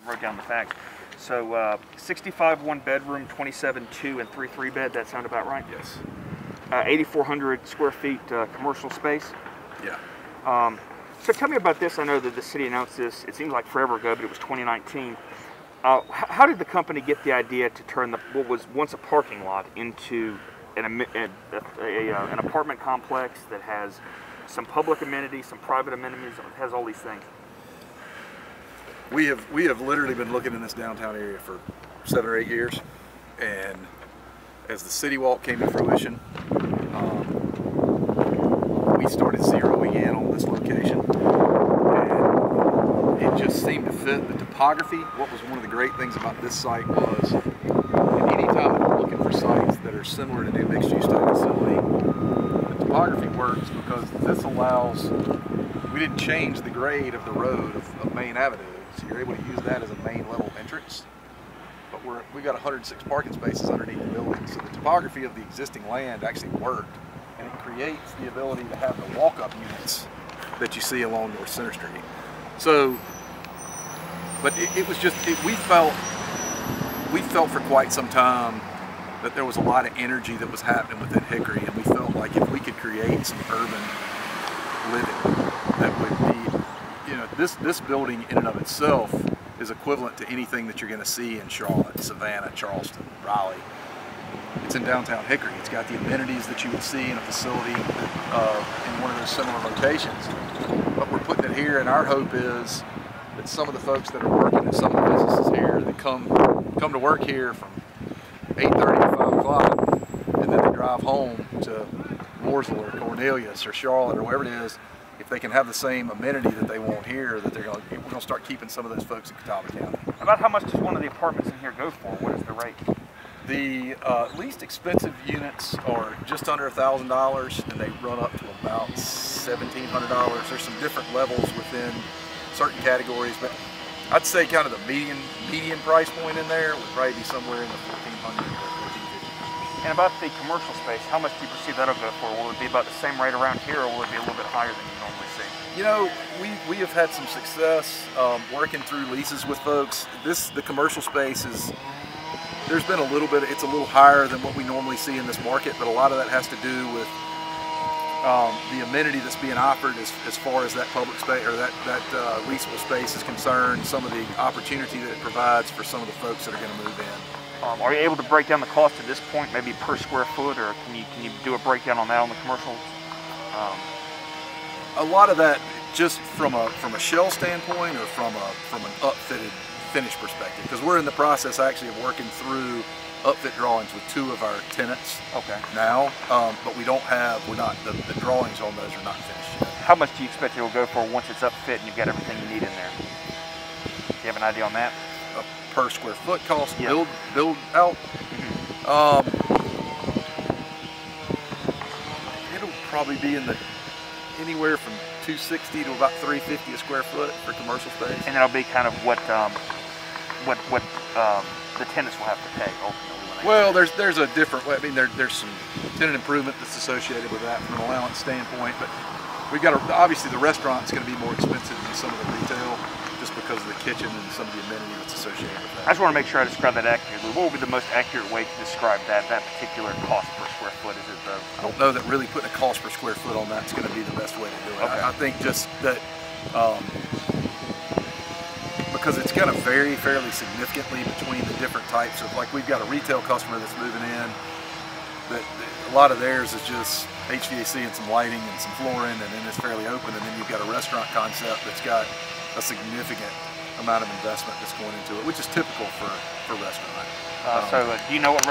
wrote down the facts. So 65 one-bedroom, 27 2 and 3 3-bed. That sound about right? Yes. 8,400 square feet commercial space. Yeah. So tell me about this. I know that the city announced this, it seems like forever ago, but it was 2019. How did the company get the idea to turn what was once a parking lot into an apartment complex that has some public amenities, some private amenities, it has all these things? We have literally been looking in this downtown area for 7 or 8 years, and as the City Walk came to fruition, we started zeroing in on this location, and it just seemed to fit the topography. What was one of the great things about this site was, anytime we're looking for sites that are similar to new mixed-use type facility, the topography works because this allows, we didn't change the grade of the road of Main Avenue, so you're able to use that as a main level entrance. But we've got 106 parking spaces underneath the building, so the topography of the existing land actually worked, and it creates the ability to have the walk-up units that you see along North Center Street. So, but it was just, we felt for quite some time that there was a lot of energy that was happening within Hickory, and we felt like if we could create some urban living that would be, you know, this building in and of itself is equivalent to anything that you're going to see in Charlotte, Savannah, Charleston, Raleigh. It's in downtown Hickory. It's got the amenities that you would see in a facility in one of those similar locations. But we're putting it here, and our hope is that some of the folks that are working at some of the businesses here that come to work here from 8:30 to 5 o'clock, and then they drive home to Mooresville or Cornelius or Charlotte or wherever it is, if they can have the same amenity that they want here, that we're going to start keeping some of those folks in Catawba County. About how much does one of the apartments in here go for? What is the rate? The least expensive units are just under $1,000, and they run up to about $1,700. There's some different levels within certain categories, but I'd say kind of the median price point in there would probably be somewhere in the $1,400 or $1,450. And about the commercial space, how much do you perceive that'll go for? Will it be about the same rate around here, or will it be a little bit higher than you normally see? You know, we have had some success working through leases with folks. The commercial space is, there's been a little bit, it's a little higher than what we normally see in this market, but a lot of that has to do with the amenity that's being offered as far as that public space or that leasable space is concerned, some of the opportunity that it provides for some of the folks that are going to move in. Are you able to break down the cost at this point, maybe per square foot, or can you do a breakdown on that on the commercial? A lot of that just from a shell standpoint or from an upfitted finish perspective, because we're in the process actually of working through upfit drawings with 2 of our tenants now, but we're not, the drawings on those are not finished yet. How much do you expect it will go for once it's upfit and you've got everything you need in there? Do you have an idea on that? Per square foot cost, yeah. build out? It'll probably be in anywhere from $260 to about $350 a square foot for commercial space. And that'll be kind of what the tenants will have to pay ultimately. Well, there's a different way. I mean, there's some tenant improvement that's associated with that from an allowance standpoint, but we've got obviously the restaurant's going to be more expensive than some of the retail, just because of the kitchen and some of the amenity that's associated with that. I just want to make sure I describe that accurately. What would be the most accurate way to describe that particular cost per square foot? Is it I don't know that really putting a cost per square foot on that's going to be the best way to do it. Okay. I think just that because it's going to vary fairly significantly between the different types of, like we've got a retail customer that's moving in, that a lot of theirs is just HVAC and some lighting and some flooring, and then it's fairly open, and then you've got a restaurant concept that's got a significant amount of investment that's going into it, which is typical for restaurant. So do you know what